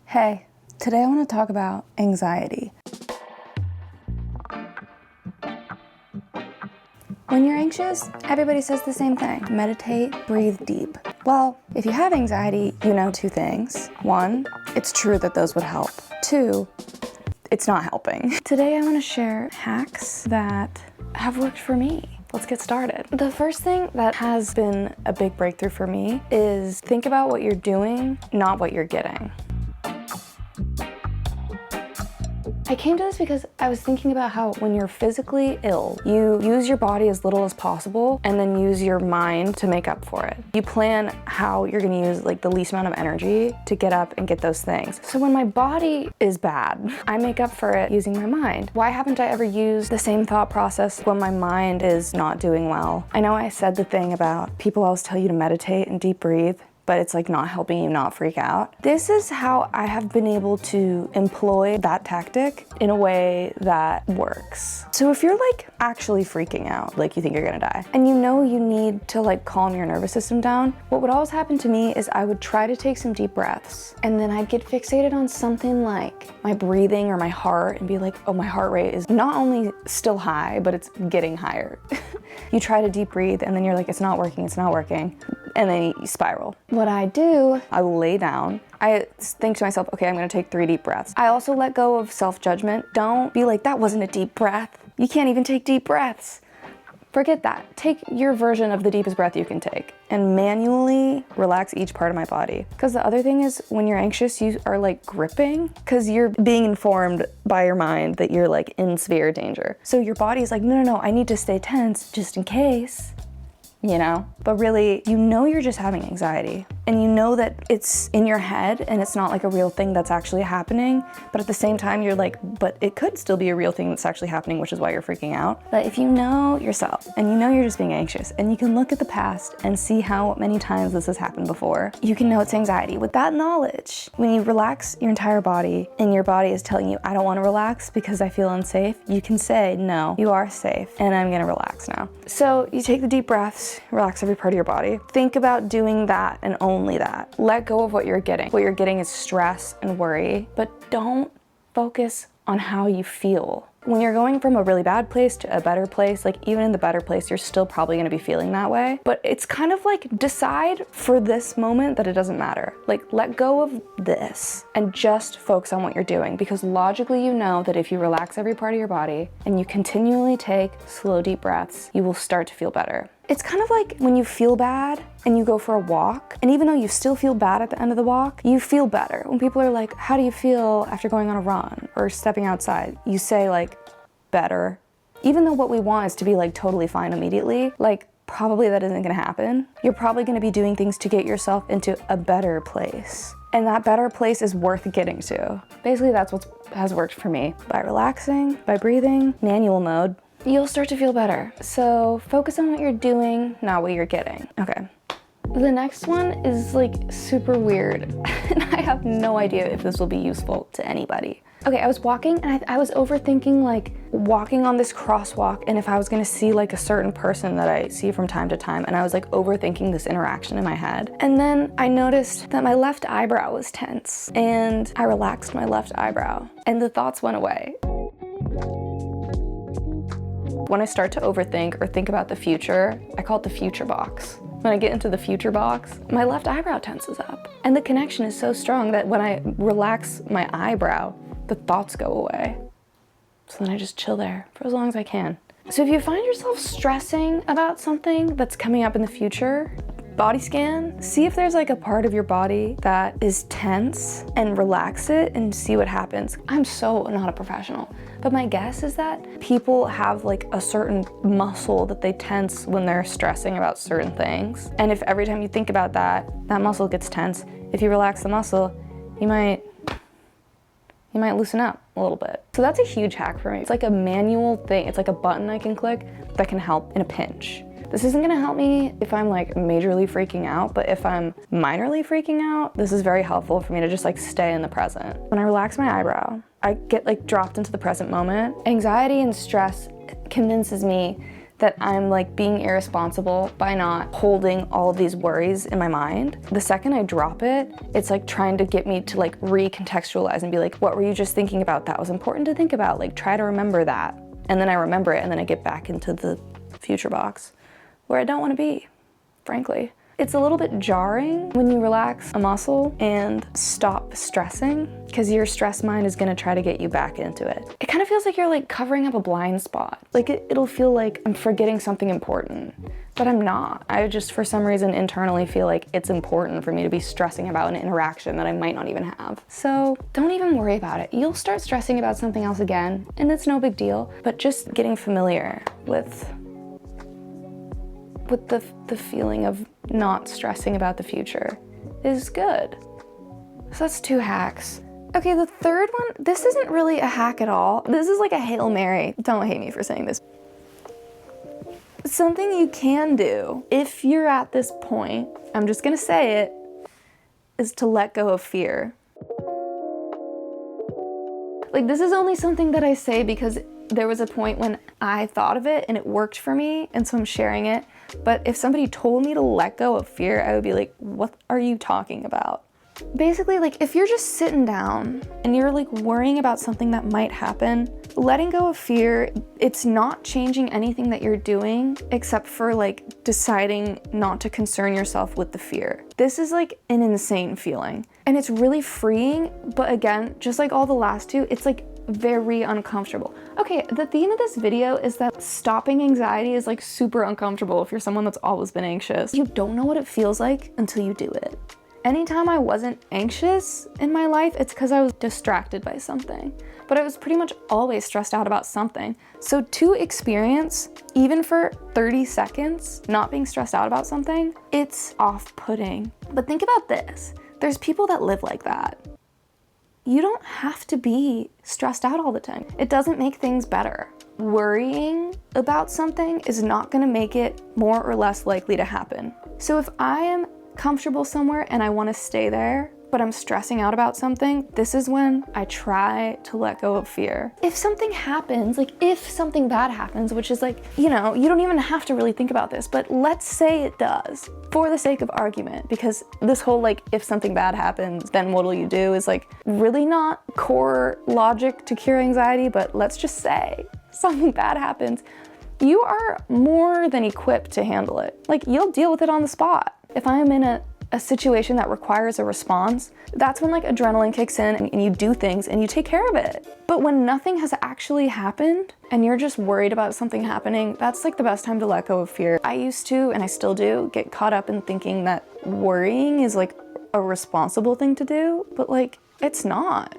Hey, today I want to talk about anxiety. When you're anxious, everybody says the same thing. Meditate, breathe deep. Well, if you have anxiety, you know two things. One, it's true that those would help. Two, it's not helping. Today I want to share hacks that have worked for me. Let's get started. The first thing that has been a big breakthrough for me is think about what you're doing, not what you're getting. I came to this because I was thinking about how when you're physically ill, you use your body as little as possible and then use your mind to make up for it. You plan how you're gonna use like the least amount of energy to get up and get those things. So when my body is bad, I make up for it using my mind. Why haven't I ever used the same thought process when my mind is not doing well? I know I said the thing about people always tell you to meditate and deep breathe, but it's like not helping you not freak out. This is how I have been able to employ that tactic in a way that works. So if you're like actually freaking out, like you think you're gonna die, and you know you need to like calm your nervous system down, what would always happen to me is I would try to take some deep breaths, and then I'd get fixated on something like my breathing or my heart and be like, oh, my heart rate is not only still high, but it's getting higher. You try to deep breathe and then you're like, it's not working. And then you spiral. What I do, I lay down. I think to myself, okay, I'm gonna take 3 deep breaths. I also let go of self-judgment. Don't be like, that wasn't a deep breath. You can't even take deep breaths. Forget that. Take your version of the deepest breath you can take and manually relax each part of my body. Because the other thing is when you're anxious, you are like gripping because you're being informed by your mind that you're like in severe danger. So your body is like, no, I need to stay tense just in case. You know, but really, you know you're just having anxiety and you know that it's in your head and it's not like a real thing that's actually happening, but at the same time you're like, but it could still be a real thing that's actually happening, which is why you're freaking out. But if you know yourself and you know you're just being anxious and you can look at the past and see how many times this has happened before, you can know it's anxiety. With that knowledge, when you relax your entire body and your body is telling you, I don't want to relax because I feel unsafe, you can say, no, you are safe and I'm gonna relax now. So you take the deep breaths, relax every part of your body. Think about doing that and only that. Let go of what you're getting. What you're getting is stress and worry, but don't focus on how you feel. When you're going from a really bad place to a better place, like even in the better place, you're still probably gonna be feeling that way. But it's kind of like decide for this moment that it doesn't matter. Like let go of this and just focus on what you're doing, because logically you know that if you relax every part of your body and you continually take slow, deep breaths, you will start to feel better. It's kind of like when you feel bad and you go for a walk, and even though you still feel bad at the end of the walk, you feel better. When people are like, how do you feel after going on a run or stepping outside? You say like, better. Even though what we want is to be like totally fine immediately, like probably that isn't gonna happen. You're probably gonna be doing things to get yourself into a better place. And that better place is worth getting to. Basically, that's what has worked for me. By relaxing, by breathing, manual mode, you'll start to feel better. So focus on what you're doing, not what you're getting. Okay. The next one is like super weird and I have no idea if this will be useful to anybody. Okay, I was walking and I was overthinking like walking on this crosswalk and if I was gonna see like a certain person that I see from time to time, and I was like overthinking this interaction in my head. And then I noticed that my left eyebrow was tense and I relaxed my left eyebrow and the thoughts went away. When I start to overthink or think about the future, I call it the future box. When I get into the future box, my left eyebrow tenses up. And the connection is so strong that when I relax my eyebrow, the thoughts go away. So then I just chill there for as long as I can. So if you find yourself stressing about something that's coming up in the future, body scan, see if there's like a part of your body that is tense and relax it and see what happens. I'm so not a professional, but my guess is that people have like a certain muscle that they tense when they're stressing about certain things. And if every time you think about that, that muscle gets tense, if you relax the muscle, you might loosen up a little bit. So that's a huge hack for me. It's like a manual thing. It's like a button I can click that can help in a pinch. This isn't gonna help me if I'm like majorly freaking out, but if I'm minorly freaking out, this is very helpful for me to just like stay in the present. When I relax my eyebrow, I get like dropped into the present moment. Anxiety and stress convinces me that I'm like being irresponsible by not holding all of these worries in my mind. The second I drop it, it's like trying to get me to like recontextualize and be like, what were you just thinking about? That was important to think about. Like, try to remember that. And then I remember it, and then I get back into the future box where I don't want to be, frankly. It's a little bit jarring when you relax a muscle and stop stressing, because your stress mind is gonna try to get you back into it. It kind of feels like you're like covering up a blind spot. Like it'll feel like I'm forgetting something important, but I'm not. I just, for some reason, internally feel like it's important for me to be stressing about an interaction that I might not even have. So don't even worry about it. You'll start stressing about something else again, and it's no big deal, but just getting familiar with the feeling of not stressing about the future is good. So that's 2 hacks. Okay, the third one, this isn't really a hack at all. This is like a Hail Mary. Don't hate me for saying this. Something you can do if you're at this point, I'm just gonna say it, is to let go of fear. Like, this is only something that I say because there was a point when I thought of it and it worked for me, and so I'm sharing it. But if somebody told me to let go of fear, I would be like, what are you talking about? Basically, like, if you're just sitting down and you're like worrying about something that might happen, letting go of fear, it's not changing anything that you're doing except for like deciding not to concern yourself with the fear. This is like an insane feeling, and it's really freeing, but again, just like all the last 2, it's like very uncomfortable. Okay, the theme of this video is that stopping anxiety is like super uncomfortable if you're someone that's always been anxious. You don't know what it feels like until you do it. Anytime I wasn't anxious in my life, it's because I was distracted by something. But I was pretty much always stressed out about something. So to experience, even for 30 seconds, not being stressed out about something, it's off-putting. But think about this. There's people that live like that. You don't have to be stressed out all the time. It doesn't make things better. Worrying about something is not gonna make it more or less likely to happen. So if I am comfortable somewhere and I wanna stay there, but I'm stressing out about something, this is when I try to let go of fear. If something happens, like if something bad happens, which is like, you know, you don't even have to really think about this, but let's say it does, for the sake of argument, because this whole like, if something bad happens, then what'll you do is like really not core logic to cure anxiety, but let's just say something bad happens. You are more than equipped to handle it. Like, you'll deal with it on the spot. If I am in a situation that requires a response, that's when like adrenaline kicks in and you do things and you take care of it. But when nothing has actually happened and you're just worried about something happening, that's like the best time to let go of fear. I used to, and I still do, get caught up in thinking that worrying is like a responsible thing to do, but like, it's not.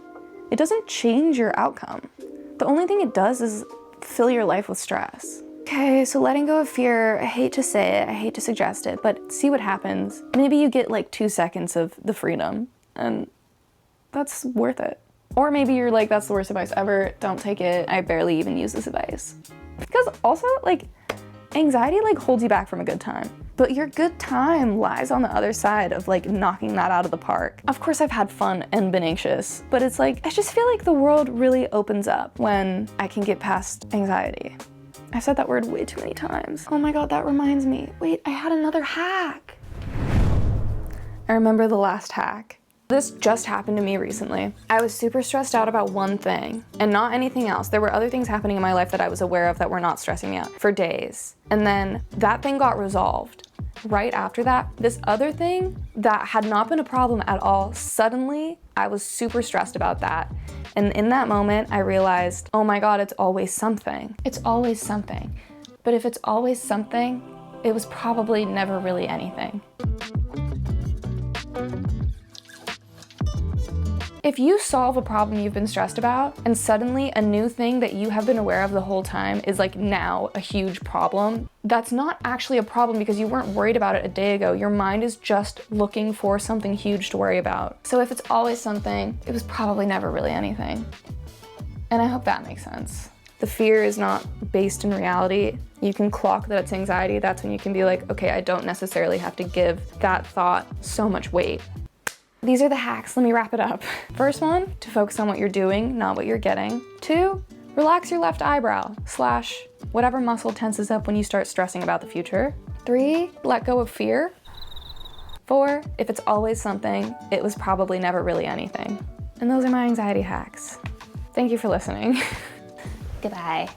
It doesn't change your outcome. The only thing it does is fill your life with stress. Okay, so letting go of fear, I hate to say it, I hate to suggest it, but see what happens. Maybe you get like 2 seconds of the freedom, and that's worth it. Or maybe you're like, that's the worst advice ever, don't take it, I barely even use this advice. Because also, like, anxiety like holds you back from a good time. But your good time lies on the other side of like knocking that out of the park. Of course I've had fun and been anxious, but it's like, I just feel like the world really opens up when I can get past anxiety. I've said that word way too many times. Oh my God, that reminds me. Wait, I had another hack. I remember the last hack. This just happened to me recently. I was super stressed out about one thing and not anything else. There were other things happening in my life that I was aware of that were not stressing me out for days. And then that thing got resolved. Right after that, this other thing that had not been a problem at all, suddenly I was super stressed about that. And in that moment, I realized, oh my God, it's always something. It's always something. But if it's always something, it was probably never really anything. If you solve a problem you've been stressed about, and suddenly a new thing that you have been aware of the whole time is like now a huge problem, that's not actually a problem because you weren't worried about it a day ago. Your mind is just looking for something huge to worry about. So if it's always something, it was probably never really anything. And I hope that makes sense. The fear is not based in reality. You can clock that it's anxiety. That's when you can be like, okay, I don't necessarily have to give that thought so much weight. These are the hacks, let me wrap it up. First one, to focus on what you're doing, not what you're getting. 2, relax your left eyebrow / whatever muscle tenses up when you start stressing about the future. 3, let go of fear. 4, if it's always something, it was probably never really anything. And those are my anxiety hacks. Thank you for listening. Goodbye.